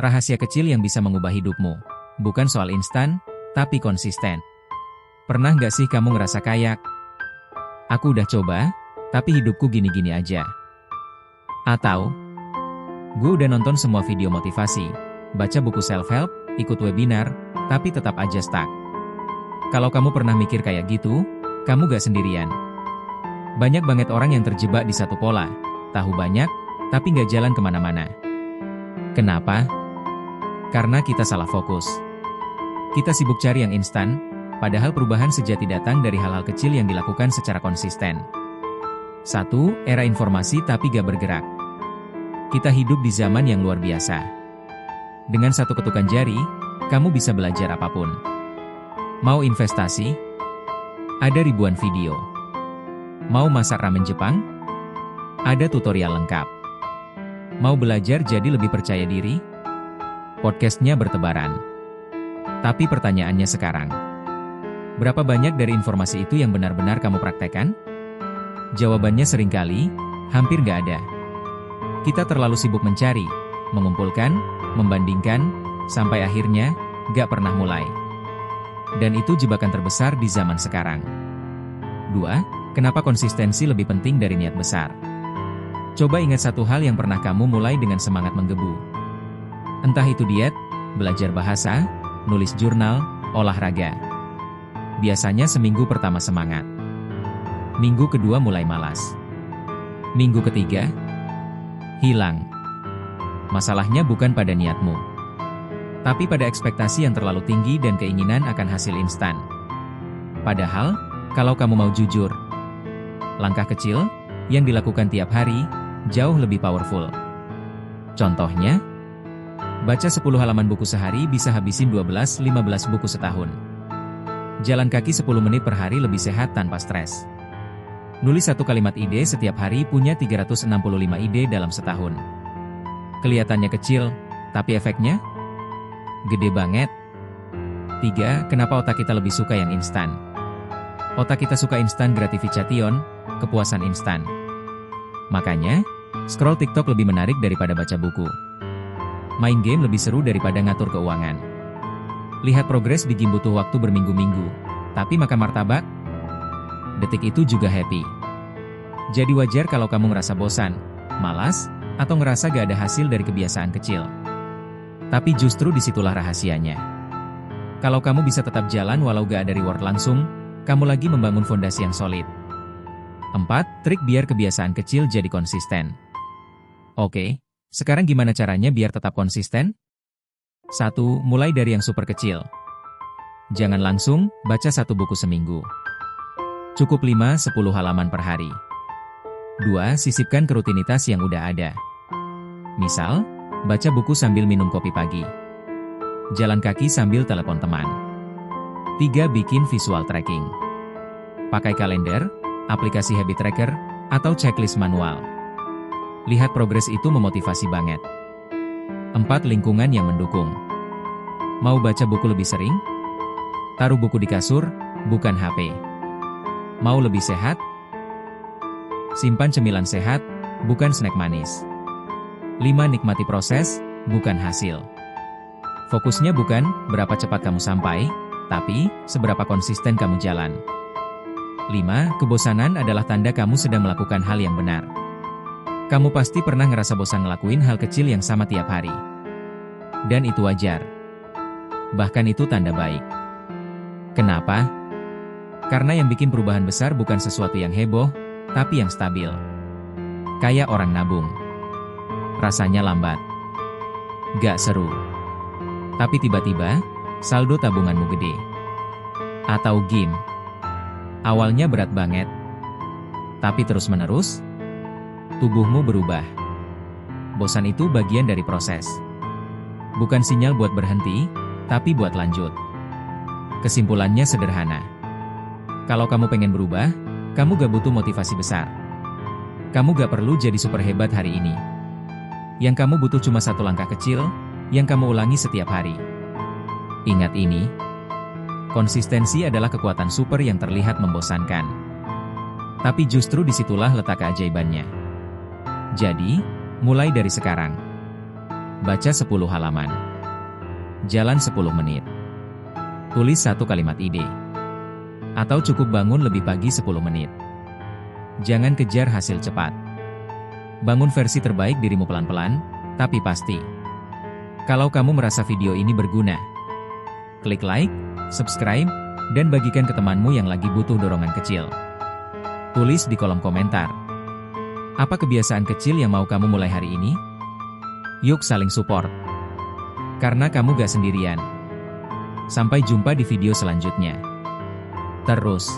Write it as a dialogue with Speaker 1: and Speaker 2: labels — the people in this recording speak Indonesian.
Speaker 1: Rahasia kecil yang bisa mengubah hidupmu. Bukan soal instan, tapi konsisten. Pernah nggak sih kamu ngerasa kayak, aku udah coba, tapi hidupku gini-gini aja? Atau, gue udah nonton semua video motivasi, baca buku self-help, ikut webinar, tapi tetap aja stuck. Kalau kamu pernah mikir kayak gitu, kamu gak sendirian. Banyak banget orang yang terjebak di satu pola, tahu banyak, tapi gak jalan kemana-mana. Kenapa? Karena kita salah fokus. Kita sibuk cari yang instan, padahal perubahan sejati datang dari hal-hal kecil yang dilakukan secara konsisten. 1. Era informasi tapi gak bergerak. Kita hidup di zaman yang luar biasa. Dengan satu ketukan jari, kamu bisa belajar apapun. Mau investasi? Ada ribuan video. Mau masak ramen Jepang? Ada tutorial lengkap. Mau belajar jadi lebih percaya diri? Podcastnya bertebaran. Tapi pertanyaannya sekarang, berapa banyak dari informasi itu yang benar-benar kamu praktekkan? Jawabannya seringkali, hampir gak ada. Kita terlalu sibuk mencari, mengumpulkan, membandingkan, sampai akhirnya, gak pernah mulai. Dan itu jebakan terbesar di zaman sekarang. 2. Kenapa konsistensi lebih penting dari niat besar? Coba ingat satu hal yang pernah kamu mulai dengan semangat menggebu. Entah itu diet, belajar bahasa, nulis jurnal, olahraga. Biasanya seminggu pertama semangat. Minggu kedua mulai malas. Minggu ketiga, hilang. Masalahnya bukan pada niatmu, tapi pada ekspektasi yang terlalu tinggi dan keinginan akan hasil instan. Padahal, kalau kamu mau jujur, langkah kecil yang dilakukan tiap hari jauh lebih powerful. Contohnya, baca 10 halaman buku sehari bisa habisin 12-15 buku setahun. Jalan kaki 10 menit per hari lebih sehat tanpa stres. Nulis satu kalimat ide setiap hari punya 365 ide dalam setahun. Kelihatannya kecil, tapi efeknya gede banget. 3. Kenapa otak kita lebih suka yang instan? Otak kita suka instant gratification, kepuasan instan. Makanya, scroll TikTok lebih menarik daripada baca buku. Main game lebih seru daripada ngatur keuangan. Lihat progres di game butuh waktu berminggu-minggu, tapi makan martabak? Detik itu juga happy. Jadi wajar kalau kamu ngerasa bosan, malas, atau ngerasa gak ada hasil dari kebiasaan kecil. Tapi justru disitulah rahasianya. Kalau kamu bisa tetap jalan walau gak ada reward langsung, kamu lagi membangun fondasi yang solid. 4. Trik biar kebiasaan kecil jadi konsisten. Oke, sekarang gimana caranya biar tetap konsisten? 1. Mulai dari yang super kecil. Jangan langsung baca satu buku seminggu. Cukup 5-10 halaman per hari. 2. Sisipkan ke rutinitas yang udah ada. Misal, baca buku sambil minum kopi pagi. Jalan kaki sambil telepon teman. 3. Bikin visual tracking. Pakai kalender, aplikasi habit tracker, atau checklist manual. Lihat progres itu memotivasi banget. 4. Lingkungan yang mendukung. Mau baca buku lebih sering? Taruh buku di kasur, bukan HP. Mau lebih sehat? Simpan cemilan sehat, bukan snack manis. 5. Nikmati proses, bukan hasil. Fokusnya bukan berapa cepat kamu sampai, tapi seberapa konsisten kamu jalan. 5. Kebosanan adalah tanda kamu sedang melakukan hal yang benar. Kamu pasti pernah ngerasa bosan ngelakuin hal kecil yang sama tiap hari. Dan itu wajar. Bahkan itu tanda baik. Kenapa? Karena yang bikin perubahan besar bukan sesuatu yang heboh, tapi yang stabil. Kayak orang nabung. Rasanya lambat. Gak seru. Tapi tiba-tiba, saldo tabunganmu gede. Atau game. Awalnya berat banget. Tapi terus-menerus, tubuhmu berubah. Bosan itu bagian dari proses. Bukan sinyal buat berhenti, tapi buat lanjut. Kesimpulannya sederhana. Kalau kamu pengen berubah, kamu gak butuh motivasi besar. Kamu gak perlu jadi super hebat hari ini. Yang kamu butuh cuma satu langkah kecil, yang kamu ulangi setiap hari. Ingat ini, konsistensi adalah kekuatan super yang terlihat membosankan. Tapi justru disitulah letak keajaibannya. Jadi, mulai dari sekarang. Baca 10 halaman. Jalan 10 menit. Tulis satu kalimat ide. Atau cukup bangun lebih pagi 10 menit. Jangan kejar hasil cepat. Bangun versi terbaik dirimu pelan-pelan, tapi pasti. Kalau kamu merasa video ini berguna, klik like, subscribe, dan bagikan ke temanmu yang lagi butuh dorongan kecil. Tulis di kolom komentar. Apa kebiasaan kecil yang mau kamu mulai hari ini? Yuk saling support. Karena kamu gak sendirian. Sampai jumpa di video selanjutnya. Terus